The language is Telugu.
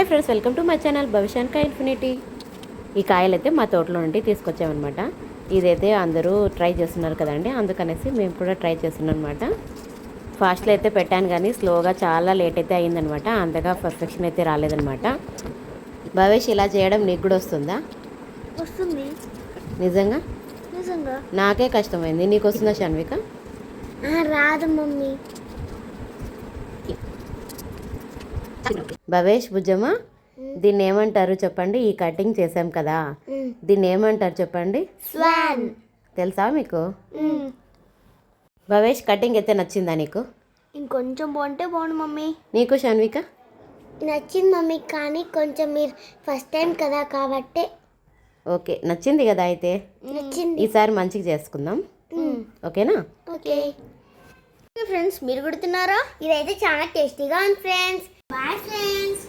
Hi friends, welcome to my channel భవిష్యాన్క ఇన్ఫినిటీ. ఈ కాయలు అయితే మా తోటలో నుండి తీసుకొచ్చామన్నమాట. ఇదైతే అందరూ ట్రై చేస్తున్నారు కదండి, అందుకనేసి మేము కూడా ట్రై చేస్తున్నాం అనమాట. ఫాస్ట్లో అయితే పెట్టాను కానీ స్లోగా చాలా లేట్ అయితే అయిందనమాట. అంతగా పర్ఫెక్షన్ అయితే రాలేదనమాట. భవేష్, ఇలా చేయడం నీకు కూడా వస్తుందా? వస్తుంది. నిజంగా నిజంగా నాకే కష్టమైంది, నీకు వస్తుందా షన్విక? రాదు మమ్మీ. భవేష్, బుజ్జమ్మ, దీన్ని ఏమంటారు చెప్పండి? ఈ కటింగ్ చేసాం కదా, దీన్ని ఏమంటారు చెప్పండి? స్వాన్. తెలుసా మీకు? భవేష్, కటింగ్ అయితే నచ్చిందా నీకు? ఇంకొంచెం బాగుంటే బాగుండు మమ్మీ. నీకు షన్విక? నచ్చింది మమ్మీ, కానీ కొంచెం మీరు ఫస్ట్ టైం కదా కాబట్టి. ఓకే, నచ్చింది కదా అయితే. నచ్చింది. ఈసారి మంచిగా చేసుకుందాం, ఓకేనా? ఓకే ఫ్రెండ్స్, మీరు కూడా తిన్నారా? ఇదైతే చాలా టేస్టీగా ఉంది ఫ్రెండ్స్. Bye friends.